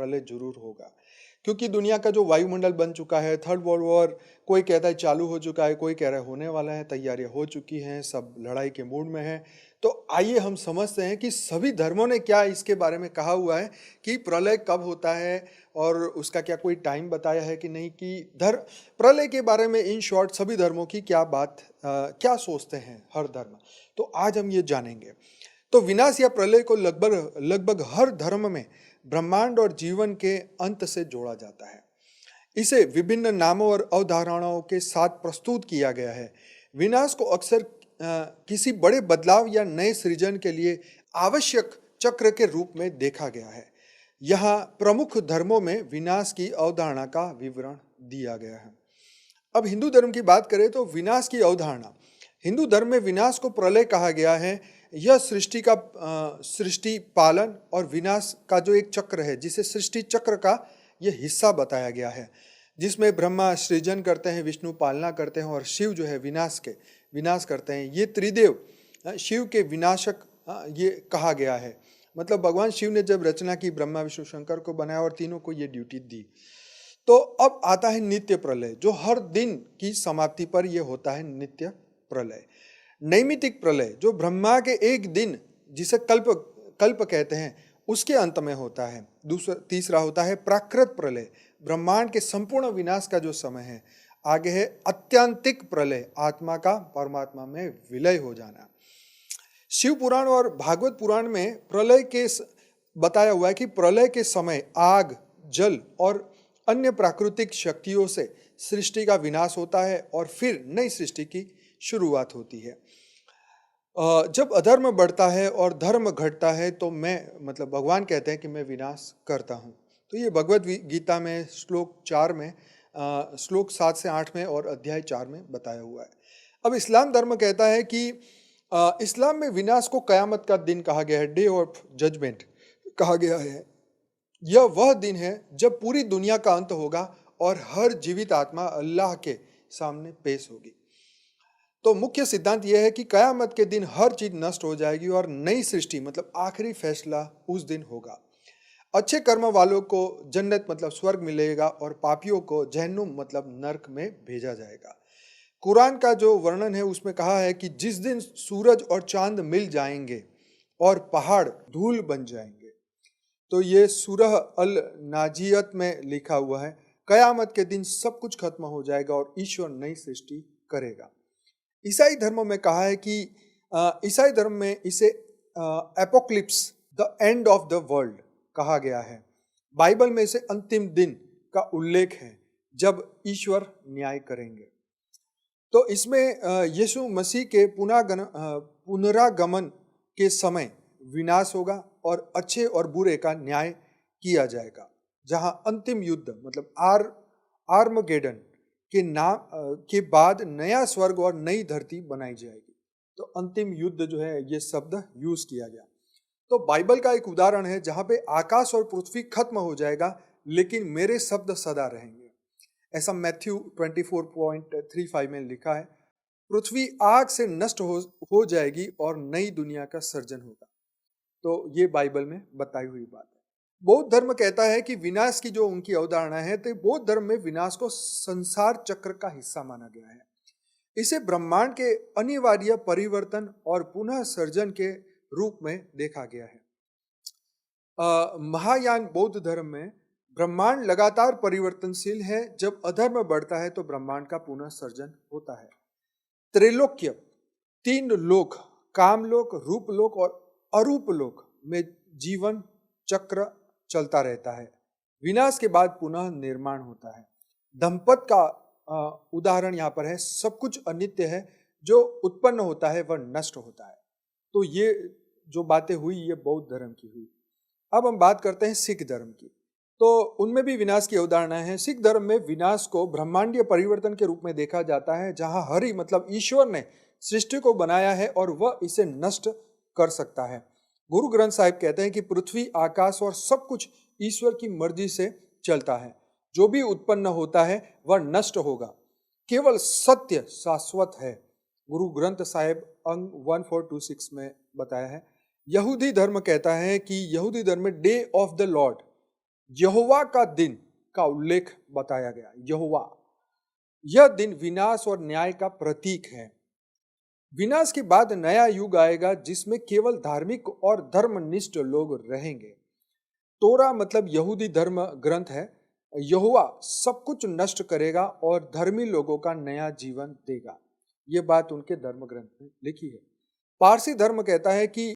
प्रलय जरूर होगा, क्योंकि दुनिया का जो वायुमंडल बन चुका है, थर्ड वर्ल्ड वॉर कोई कहता है चालू हो चुका है, कोई कह रहा है होने वाला है, तैयारियां हो चुकी हैं, सब लड़ाई के मूड में है। तो आइए हम समझते हैं कि सभी धर्मों ने क्या इसके बारे में कहा हुआ है कि प्रलय कब होता है और उसका क्या कोई टाइम बताया है कि नहीं, कि प्रलय के बारे में इन शॉर्ट सभी धर्मों की क्या बात क्या सोचते हैं हर धर्म। तो आज हम ये जानेंगे। तो विनाश या प्रलय को लगभग लगभग हर धर्म में ब्रह्मांड और जीवन के अंत से जोड़ा जाता है। इसे विभिन्न नामों और अवधारणाओं के साथ प्रस्तुत किया गया है। विनाश को अक्सर किसी बड़े बदलाव या नए सृजन के लिए आवश्यक चक्र के रूप में देखा गया है। यहाँ प्रमुख धर्मों में विनाश की अवधारणा का विवरण दिया गया है। अब हिंदू धर्म की बात करें तो विनाश की अवधारणा, हिंदू धर्म में विनाश को प्रलय कहा गया है। यह सृष्टि पालन और विनाश का जो एक चक्र है, जिसे सृष्टि चक्र का यह हिस्सा बताया गया है, जिसमें ब्रह्मा सृजन करते हैं, विष्णु पालना करते हैं और शिव जो है विनाश करते हैं। ये त्रिदेव शिव के विनाशक ये कहा गया है। मतलब भगवान शिव ने जब रचना की, ब्रह्मा विष्णु शंकर को बनाया और तीनों को ये ड्यूटी दी। तो अब आता है नित्य प्रलय, जो हर दिन की समाप्ति पर यह होता है नित्य प्रलय। नैमित्तिक प्रलय जो ब्रह्मा के एक दिन, जिसे कल्प कहते हैं, उसके अंत में होता है। तीसरा होता है प्राकृत प्रलय, ब्रह्मांड के संपूर्ण विनाश का जो समय है। आगे है अत्यंतिक प्रलय, आत्मा का परमात्मा में विलय हो जाना। शिव पुराण और भागवत पुराण में प्रलय के बताया हुआ है कि प्रलय के समय आग, जल और अन्य प्राकृतिक शक्तियों से सृष्टि का विनाश होता है और फिर नई सृष्टि की शुरुआत होती है। जब अधर्म बढ़ता है और धर्म घटता है तो भगवान कहते हैं कि मैं विनाश करता हूँ। तो ये भगवत गीता में श्लोक 7 से 8 में और अध्याय 4 में बताया हुआ है। अब इस्लाम धर्म कहता है कि इस्लाम में विनाश को कयामत का दिन कहा गया है, डे ऑफ जजमेंट कहा गया है। यह वह दिन है जब पूरी दुनिया का अंत होगा और हर जीवित आत्मा अल्लाह के सामने पेश होगी। तो मुख्य सिद्धांत यह है कि कयामत के दिन हर चीज नष्ट हो जाएगी और नई सृष्टि आखिरी फैसला उस दिन होगा। अच्छे कर्म वालों को जन्नत स्वर्ग मिलेगा और पापियों को जहन्नुम नरक में भेजा जाएगा। कुरान का जो वर्णन है उसमें कहा है कि जिस दिन सूरज और चांद मिल जाएंगे और पहाड़ धूल बन जाएंगे। तो ये सूरह अल नाजियत में लिखा हुआ है, कयामत के दिन सब कुछ खत्म हो जाएगा और ईश्वर नई सृष्टि करेगा। ईसाई धर्म में कहा है कि ईसाई धर्म में इसे apocalypse, the end of the world कहा गया है। बाइबल में इसे अंतिम दिन का उल्लेख है जब ईश्वर न्याय करेंगे। तो इसमें यीशु मसीह के पुनरागमन के समय विनाश होगा और अच्छे और बुरे का न्याय किया जाएगा, जहां अंतिम युद्ध आर्मगेडन के नाम के बाद नया स्वर्ग और नई धरती बनाई जाएगी। तो अंतिम युद्ध जो है ये शब्द यूज किया गया। तो बाइबल का एक उदाहरण है जहां पे आकाश और पृथ्वी खत्म हो जाएगा लेकिन मेरे शब्द सदा रहेंगे। ऐसा मैथ्यू 24.35 में लिखा है, पृथ्वी आग से नष्ट हो जाएगी और नई दुनिया का सर्जन होगा। तो ये बाइबल में बताई हुई बात है। बौद्ध धर्म कहता है कि विनाश की जो उनकी अवधारणा है, तो बौद्ध धर्म में विनाश को संसार चक्र का हिस्सा माना गया है। इसे ब्रह्मांड के अनिवार्य परिवर्तन और पुनः सर्जन के रूप में देखा गया है। महायान बौद्ध धर्म में ब्रह्मांड लगातार परिवर्तनशील है। जब अधर्म बढ़ता है तो ब्रह्मांड का पुनः सर्जन होता है। त्रैलोक्य, 3 लोक, कामलोक, रूपलोक और अरूपलोक में जीवन चक्र चलता रहता है। विनाश के बाद पुनः निर्माण होता है। दंपत का उदाहरण यहाँ पर है। सब कुछ अनित्य है, जो उत्पन्न होता है वह नष्ट होता है। तो ये जो बातें हुई ये बौद्ध धर्म की हुई। अब हम बात करते हैं सिख धर्म की। तो उनमें भी विनाश की अवधारणा है। सिख धर्म में विनाश को ब्रह्मांडीय परिवर्तन के रूप में देखा जाता है, जहां हरि ईश्वर ने सृष्टि को बनाया है और वह इसे नष्ट कर सकता है। गुरु ग्रंथ साहिब कहते हैं कि पृथ्वी, आकाश और सब कुछ ईश्वर की मर्जी से चलता है। जो भी उत्पन्न होता है वह नष्ट होगा, केवल सत्य शाश्वत है। गुरु ग्रंथ साहिब अंग 1426 में बताया है। यहूदी धर्म कहता है कि यहूदी धर्म में डे ऑफ द लॉर्ड, यहोवा का दिन का उल्लेख बताया गया। यहोवा, यह दिन विनाश और न्याय का प्रतीक है। विनाश के बाद नया युग आएगा जिसमें केवल धार्मिक और धर्मनिष्ठ लोग रहेंगे। तोरा मतलब यहूदी धर्म ग्रंथ है। यहोवा सब कुछ नष्ट करेगा और धर्मी लोगों का नया जीवन देगा। ये बात उनके धर्म ग्रंथ में लिखी है। पारसी धर्म कहता है कि